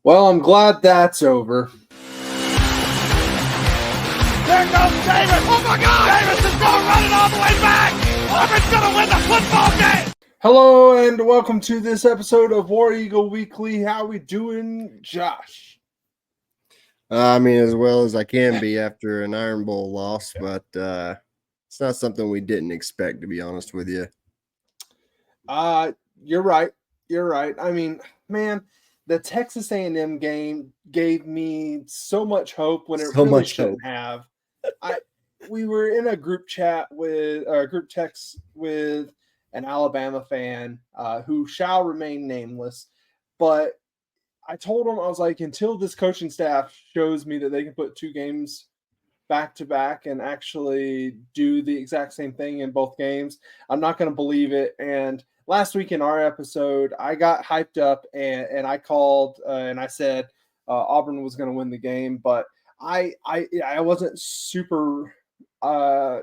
Well, I'm glad that's over. There goes Davis! Oh my God! Davis is going running all the way back! Auburn's going to win the football game! Hello and welcome to this episode of War Eagle Weekly. How we doing, Josh? As well as I can be after an Iron Bowl loss, but it's not something we didn't expect, to be honest with you. You're right. You're right. I mean, man, the Texas A&M game gave me so much hope when it really shouldn't have. We were in a group text with an Alabama fan who shall remain nameless, but I told him, I was like, until this coaching staff shows me that they can put two games back to back and actually do the exact same thing in both games, I'm not going to believe it. And last week in our episode, I got hyped up and I called and I said Auburn was going to win the game, but I wasn't super into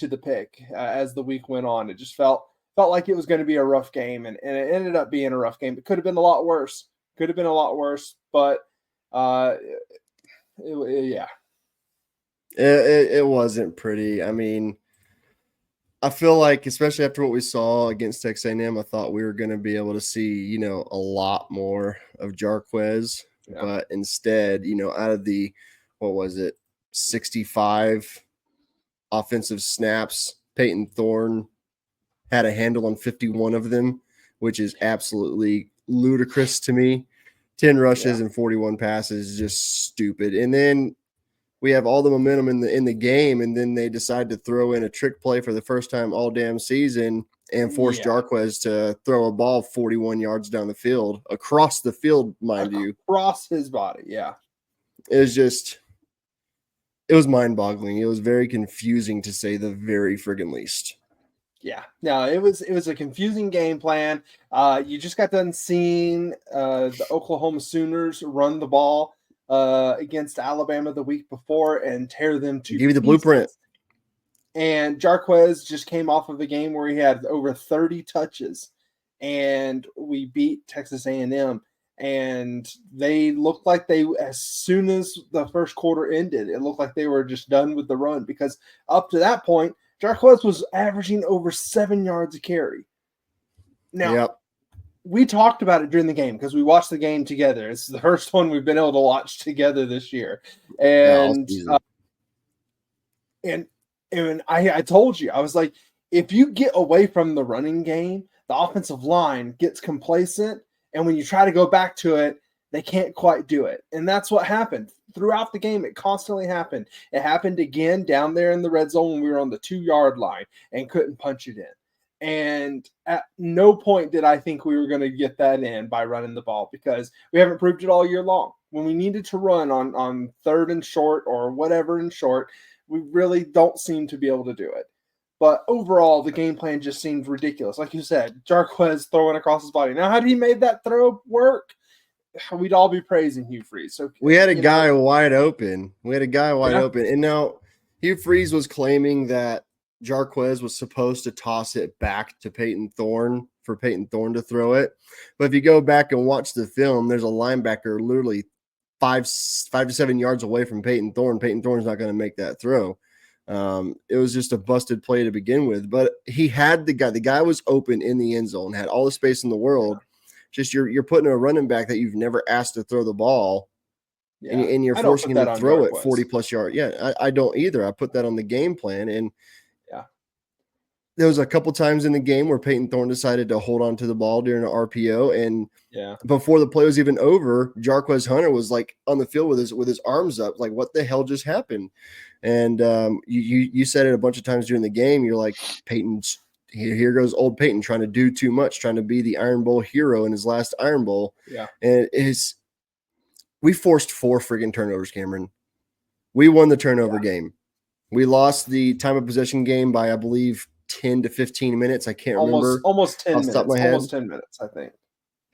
the pick as the week went on. It just felt like it was going to be a rough game, and it ended up being a rough game. It could have been a lot worse. But it wasn't pretty. I mean, I feel like, especially after what we saw against Texas A&M, I thought we were going to be able to see, a lot more of Jarquez. Yeah. But instead, out of the, 65 offensive snaps, Peyton Thorne had a handle on 51 of them, which is absolutely ludicrous to me. 10 rushes and 41 passes is just stupid. And then we have all the momentum in the game, and then they decide to throw in a trick play for the first time all damn season and force Jarquez to throw a ball 41 yards down the field, across the field, mind you. Across his body, yeah. It was mind-boggling. It was very confusing, to say the very friggin' least. Yeah, no, it was a confusing game plan. You just got done seeing the Oklahoma Sooners run the ball against Alabama the week before and tear them to give you the blueprint. And Jarquez just came off of a game where he had over 30 touches, and we beat Texas A&M. And they looked like as soon as the first quarter ended, it looked like they were just done with the run, because up to that point, Jarquez was averaging over 7 yards a carry. Now, we talked about it during the game because we watched the game together. It's the first one we've been able to watch together this year. And I told you, I was like, if you get away from the running game, the offensive line gets complacent. And when you try to go back to it, they can't quite do it. And that's what happened. Throughout the game, it constantly happened. It happened again down there in the red zone when we were on the 2-yard line and couldn't punch it in. And at no point did I think we were going to get that in by running the ball, because we haven't proved it all year long. When we needed to run on third and short or whatever in short, we really don't seem to be able to do it. But overall, the game plan just seemed ridiculous. Like you said, Jarquez throwing across his body. Now, had he made that throw work, we'd all be praising Hugh Freeze. So we had a guy wide open. And now Hugh Freeze was claiming that Jarquez was supposed to toss it back to Peyton Thorne for Peyton Thorne to throw it. But if you go back and watch the film, there's a linebacker literally 5 to 7 yards away from Peyton Thorne. Peyton Thorne's not going to make that throw. It was just a busted play to begin with, but he had the guy was open in the end zone, had all the space in the world. Just you're putting a running back that you've never asked to throw the ball, and you're forcing him to throw it 40 plus yards. Yeah, I don't either. I put that on the game plan, and there was a couple times in the game where Peyton Thorne decided to hold on to the ball during an RPO, and before the play was even over, Jarquez Hunter was like on the field with his arms up, like, what the hell just happened? And you said it a bunch of times during the game. You're like, Peyton's here goes old Peyton trying to do too much, trying to be the Iron Bowl hero in his last Iron Bowl. Yeah, and we forced 4 friggin' turnovers, Cameron. We won the turnover game. We lost the time of possession game by, I believe, 10 to 15 minutes. I can't remember. Almost 10 minutes. Almost 10 minutes, I think.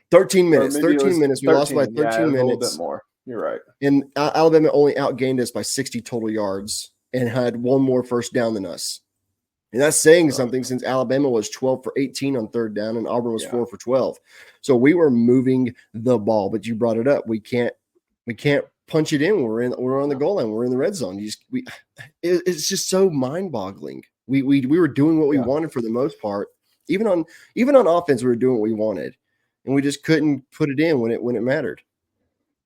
13 minutes. 13 minutes. We lost by 13 minutes. A little bit more. You're right. And Alabama only outgained us by 60 total yards and had one more first down than us. And that's saying something since Alabama was 12 for 18 on third down and Auburn was 4 for 12. So we were moving the ball, but you brought it up. We can't punch it in. We're on the goal line. We're in the red zone. It's just so mind-boggling. We were doing what we wanted for the most part. Even on offense, we were doing what we wanted, and we just couldn't put it in when it mattered.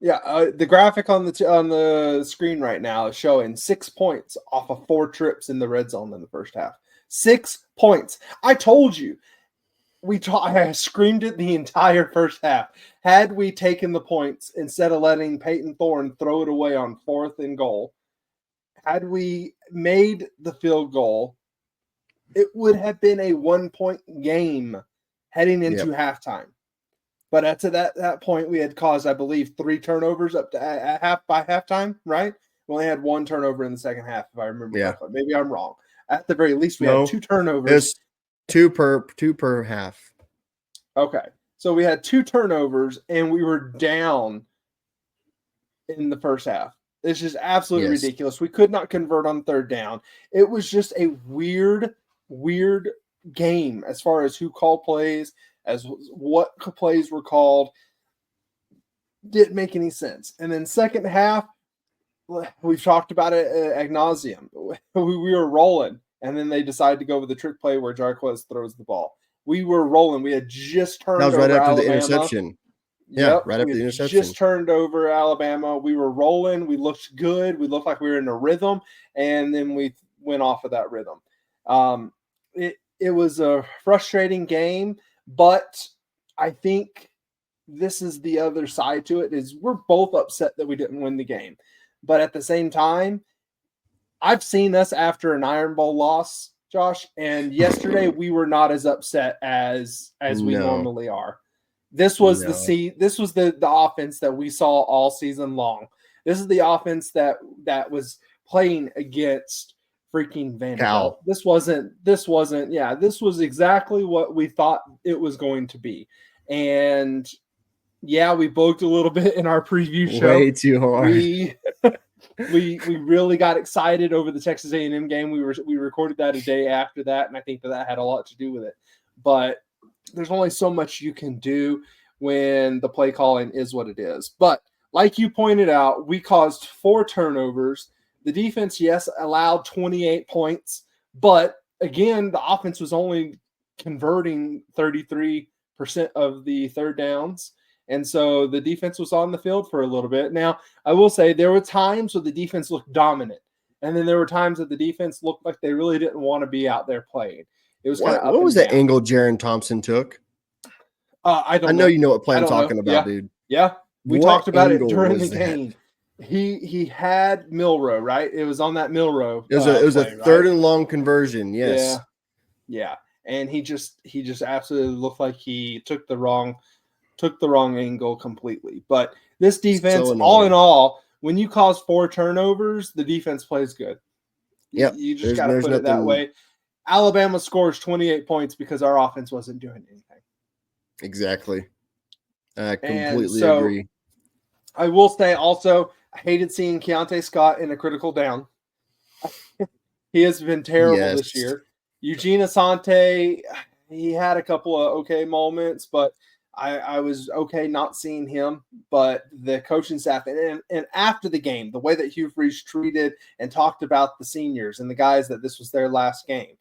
Yeah, the graphic on the screen right now is showing 6 points off of 4 trips in the red zone in the first half. 6 points. I told you. I screamed it the entire first half. Had we taken the points instead of letting Peyton Thorne throw it away on 4th and goal, had we made the field goal, it would have been a 1-point game heading into halftime. But at that point, we had caused, I believe, 3 turnovers up to by halftime, right? We only had 1 turnover in the second half, if I remember correctly. Maybe I'm wrong. At the very least, we had 2 turnovers. There's two per half. Okay. So we had 2 turnovers, and we were down in the first half. It's just absolutely ridiculous. We could not convert on third down. It was just a weird game as far as who called plays, as what plays were called. Didn't make any sense. And then second half, we've talked about it ad nauseum. We were rolling, and then they decided to go with the trick play where Jarquez throws the ball. We were rolling. We had just turned over Alabama. That was right after the interception. Yeah, right after the interception. Just turned over Alabama. We were rolling. We looked good. We looked like we were in a rhythm, and then we went off of that rhythm. It was a frustrating game, but I think this is the other side to it, is we're both upset that we didn't win the game. But at the same time, I've seen us after an Iron Bowl loss, Josh, and yesterday we were not as upset as we normally are. This was the offense that we saw all season long. This is the offense that was playing against freaking Vanderbilt. This was exactly what we thought it was going to be. And we booked a little bit in our preview show. Way too hard. We really got excited over the Texas A&M game. We recorded that a day after that, and I think that had a lot to do with it. But there's only so much you can do when the play calling is what it is. But like you pointed out, we caused 4 turnovers. The defense, allowed 28 points. But again, the offense was only converting 33% of the third downs. And so the defense was on the field for a little bit. Now, I will say there were times where the defense looked dominant. And then there were times that the defense looked like they really didn't want to be out there playing. It was kind of what was the angle Jaron Thompson took? I know you know what play I'm talking about, dude. Yeah. We talked about it during the game. He had Milrow, right? It was on that Milrow. It was a third and long conversion. Yes. Yeah. And he just absolutely looked like he took the wrong angle completely. But this defense, all in all, when you cause 4 turnovers, the defense plays good. Yeah. You just got to put it that way. Alabama scores 28 points because our offense wasn't doing anything. Exactly. I completely agree. I will say also, I hated seeing Keontae Scott in a critical down. He has been terrible this year. Eugene Asante, he had a couple of okay moments, but I was okay not seeing him. But the coaching staff, and after the game, the way that Hugh Freeze treated and talked about the seniors and the guys that this was their last game,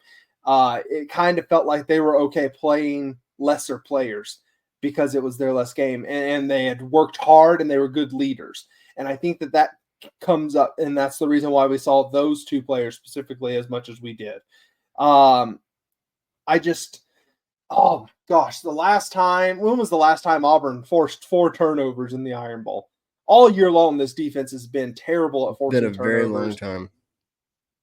it kind of felt like they were okay playing lesser players because it was their last game, and they had worked hard and they were good leaders. And I think that comes up, and that's the reason why we saw those 2 players specifically as much as we did. Oh gosh, when was the last time Auburn forced 4 turnovers in the Iron Bowl? All year long, this defense has been terrible at forcing turnovers. Been a very long time.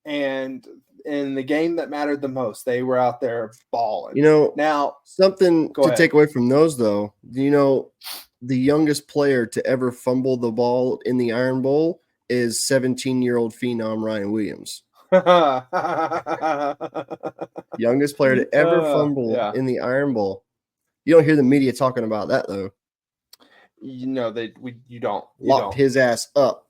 And in the game that mattered the most, they were out there balling. Now something to take away from those, though. The youngest player to ever fumble the ball in the Iron Bowl is 17-year-old phenom Ryan Williams. Youngest player to ever fumble in the Iron Bowl. You don't hear the media talking about that, though. You don't. Locked his ass up.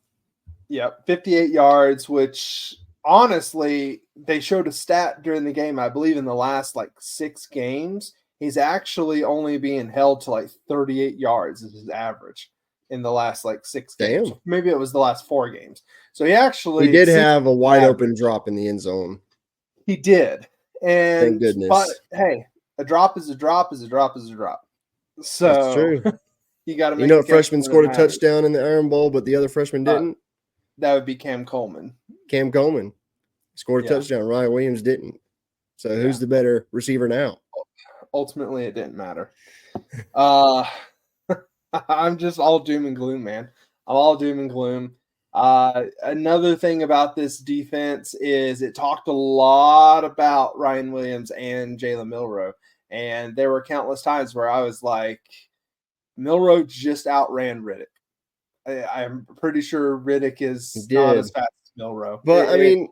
Yep, 58 yards, which honestly, they showed a stat during the game. I believe in the last like 6 games, he's actually only being held to like 38 yards is his average in the last like 6 games. Damn. Maybe it was the last 4 games. So he actually He did have a wide open average. drop in the end zone. He did. Thank And goodness. but hey, a drop is a drop is a drop is a drop. So That's true. you got to make You know, a a freshman catch scored a when it matters. touchdown in the Iron Bowl, but the other freshman didn't. That would be Cam Coleman. Cam Coleman scored a Yeah. touchdown. Ryan Williams didn't. So who's the better receiver now? Ultimately, it didn't matter. I'm just all doom and gloom, man. I'm all doom and gloom. Another thing about this defense is it talked a lot about Ryan Williams and Jalen Milroe. And there were countless times where I was like, Milroe just outran Riddick. I'm pretty sure Riddick is not as fast as Milroe. But I mean,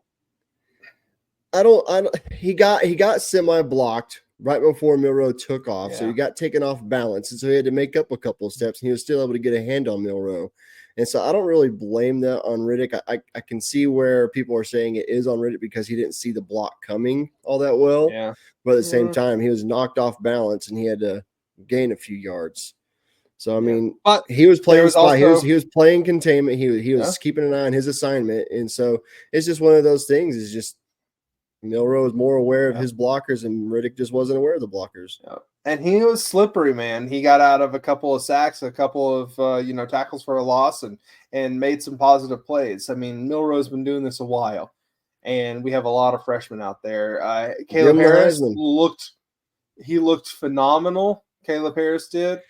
I don't. He got semi blocked right before Milroe took off, so he got taken off balance, and so he had to make up a couple of steps, and he was still able to get a hand on Milroe. And so I don't really blame that on Riddick. I can see where people are saying it is on Riddick because he didn't see the block coming all that well. Yeah. But at the same time, he was knocked off balance and he had to gain a few yards. So I mean, but he was playing spot. Also, he was playing containment. He was keeping an eye on his assignment, and so it's just one of those things. It's just Milroe is more aware of his blockers, and Riddick just wasn't aware of the blockers. Yeah. And he was slippery, man. He got out of a couple of sacks, a couple of tackles for a loss, and made some positive plays. I mean, Milroe's been doing this a while, and we have a lot of freshmen out there. Caleb Harris looked phenomenal. Caleb Harris did.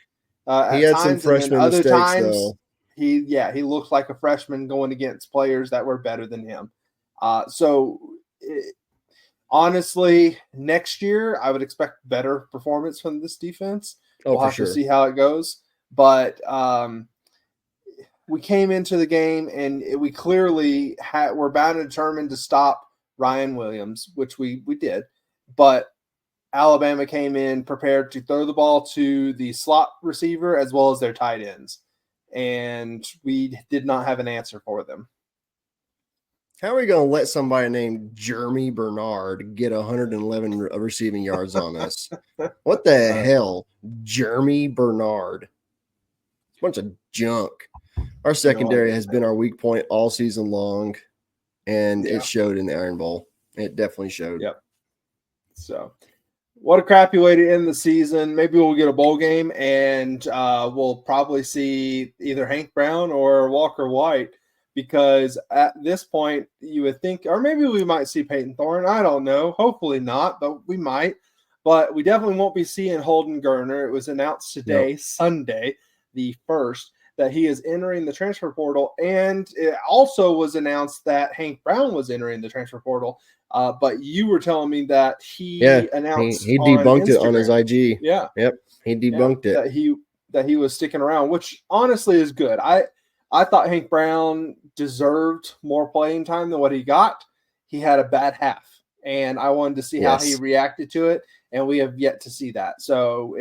He had some freshman mistakes, though. He looked like a freshman going against players that were better than him. Honestly, next year I would expect better performance from this defense. We'll have to see how it goes. But we came into the game and we clearly were bound and determined to stop Ryan Williams, which we did. But Alabama came in prepared to throw the ball to the slot receiver as well as their tight ends. And we did not have an answer for them. How are we going to let somebody named Jeremy Bernard get 111 receiving yards on us? What the hell? Jeremy Bernard. Bunch of junk. Our secondary has been our weak point all season long, and it showed in the Iron Bowl. It definitely showed. Yep. So, what a crappy way to end the season. Maybe we'll get a bowl game, and we'll probably see either Hank Brown or Walker White. Because at this point, you would think, or maybe we might see Peyton Thorne. I don't know. Hopefully not, but we might. But we definitely won't be seeing Holden Geriner. It was announced today, Sunday, the 1st, that he is entering the transfer portal. And it also was announced that Hank Brown was entering the transfer portal. But you were telling me that he announced he debunked it on his IG. IG. Yeah. Yep. He debunked it. That he was sticking around, which honestly is good. I thought Hank Brown deserved more playing time than what he got. He had a bad half, and I wanted to see how he reacted to it, and we have yet to see that. So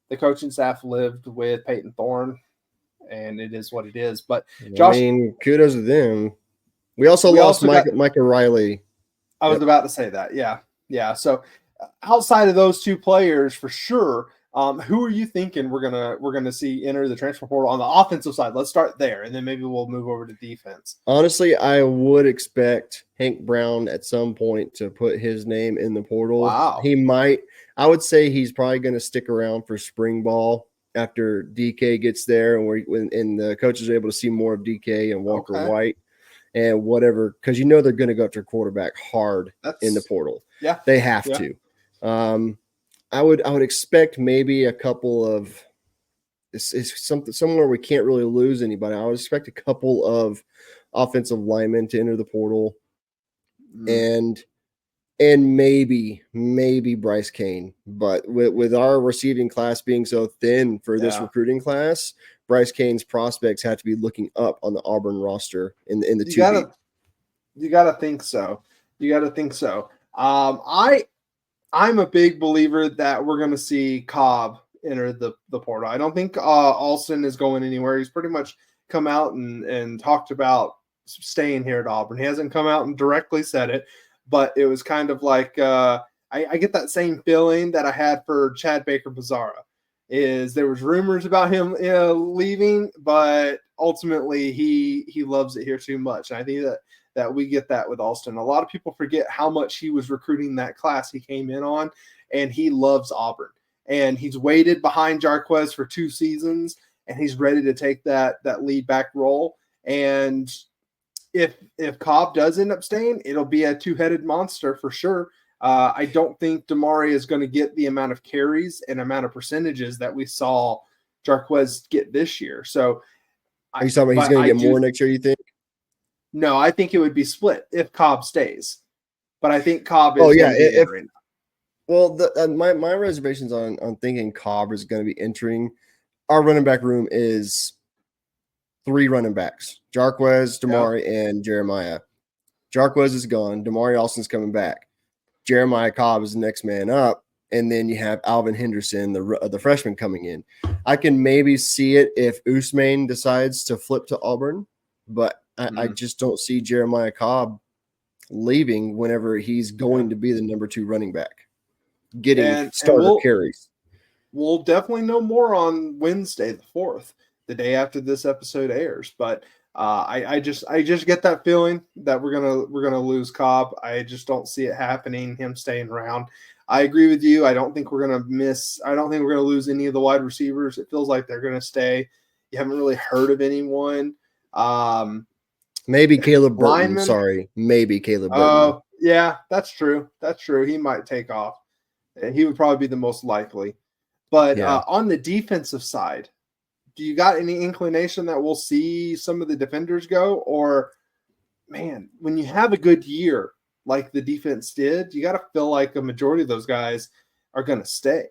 the coaching staff lived with Peyton Thorne, and it is what it is. But Josh, kudos to them. We also lost Micah Riley. I was about to say that. Yeah. So outside of those two players, for sure. Who are you thinking we're gonna see enter the transfer portal on the offensive side? Let's start there, and then maybe we'll move over to defense. Honestly, I would expect Hank Brown at some point to put his name in the portal. Wow. He might. I would say he's probably going to stick around for spring ball after DK gets there, and the coaches are able to see more of DK and Walker White and whatever, because they're going to go after quarterback hard in the portal. Yeah, they have to. I would expect maybe a couple of it's something somewhere we can't really lose anybody. I would expect a couple of offensive linemen to enter the portal, and maybe Bryce Kane. But with our receiving class being so thin for this recruiting class, Bryce Kane's prospects have to be looking up on the Auburn roster in the two. You gotta think so. I'm a big believer that we're going to see Cobb enter the portal. I don't think Alston is going anywhere. He's pretty much come out and talked about staying here at Auburn. He hasn't come out and directly said it, but it was kind of like I get that same feeling that I had for Chad Baker-Bizzara. Is there was rumors about him leaving, but ultimately he loves it here too much. And I think that we get that with Alston. A lot of people forget how much he was recruiting that class he came in on, and he loves Auburn. And he's waited behind Jarquez for 2 seasons, and he's ready to take that lead back role. And if Cobb does end up staying, it'll be a 2-headed monster for sure. I don't think Damari is going to get the amount of carries and amount of percentages that we saw Jarquez get this year. So are you talking about he's going to get more next year, you think? No, I think it would be split if Cobb stays. But I think Cobb is right now. Well, my reservations on thinking Cobb is going to be entering. Our running back room is 3 running backs: Jarquez, Damari, and Jeremiah. Jarquez is gone. Damari Alston's coming back. Jeremiah Cobb is the next man up, and then you have Alvin Henderson, the freshman, coming in. I can maybe see it if Usman decides to flip to Auburn, but I just don't see Jeremiah Cobb leaving whenever he's going to be the number 2 running back, getting starter carries. We'll definitely know more on Wednesday, the 4th, the day after this episode airs. But I just get that feeling that we're gonna lose Cobb. I just don't see it happening, him staying around. I agree with you. I don't think we're gonna lose any of the wide receivers. It feels like they're gonna stay. You haven't really heard of anyone. Maybe Caleb Burton. Maybe Caleb Burton. Oh, yeah, that's true. That's true. He might take off. He would probably be the most likely. But on the defensive side, do you got any inclination that we'll see some of the defenders go? Or, man, when you have a good year like the defense did, you got to feel like a majority of those guys are going to stay.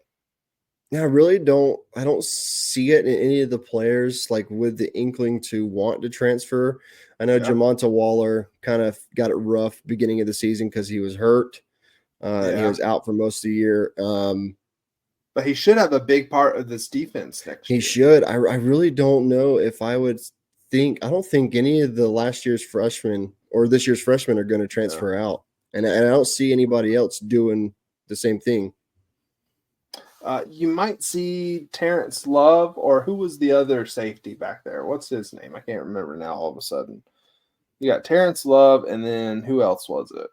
Yeah, I don't see it in any of the players like with the inkling to want to transfer. I know Jamonta Waller kind of got it rough beginning of the season because he was hurt. He was out for most of the year. But he should have a big part of this defense next year. He should. I really don't know if I would think – I don't think any of the last year's freshmen or this year's freshmen are going to transfer out. And I don't see anybody else doing the same thing. You might see Terrence Love, or who was the other safety back there? What's his name? I can't remember now all of a sudden. You got Terrence Love, and then who else was it?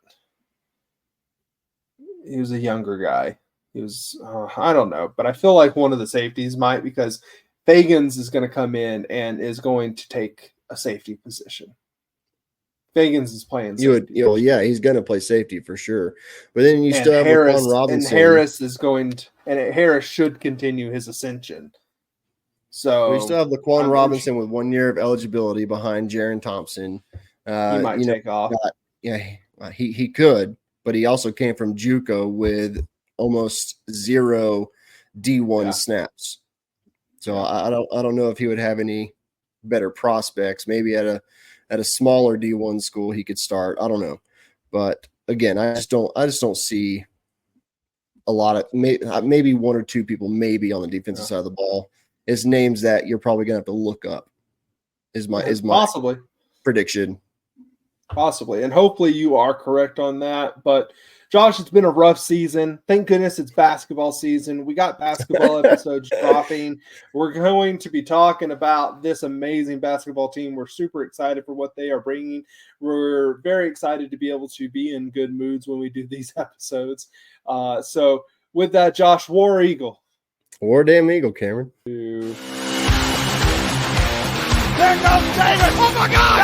He was a younger guy. He was, I don't know, but I feel like one of the safeties might, because Fagans is going to come in and is going to take a safety position. Fagans is playing safety. He's going to play safety for sure. But then you still have Laquan Robinson. And Harris is going to, and Harris should continue his ascension. So we still have Laquan Robinson with 1 year of eligibility behind Jaron Thompson. He might take off. He could, but he also came from JUCO with almost 0 D1 snaps. So I don't know if he would have any better prospects. Maybe at a smaller D1 school he could start. I don't know. But again, I just don't see a lot of maybe 1 or 2 people maybe on the defensive side of the ball is names that you're probably gonna have to look up. Is my possibly prediction. Possibly. And hopefully you are correct on that. But Josh, it's been a rough season. Thank goodness it's basketball season. We got basketball episodes dropping. We're going to be talking about this amazing basketball team. We're super excited for what they are bringing. We're very excited to be able to be in good moods when we do these episodes. So with that, Josh, War Eagle. War damn Eagle, Cameron. There goes Davis. Oh, my God.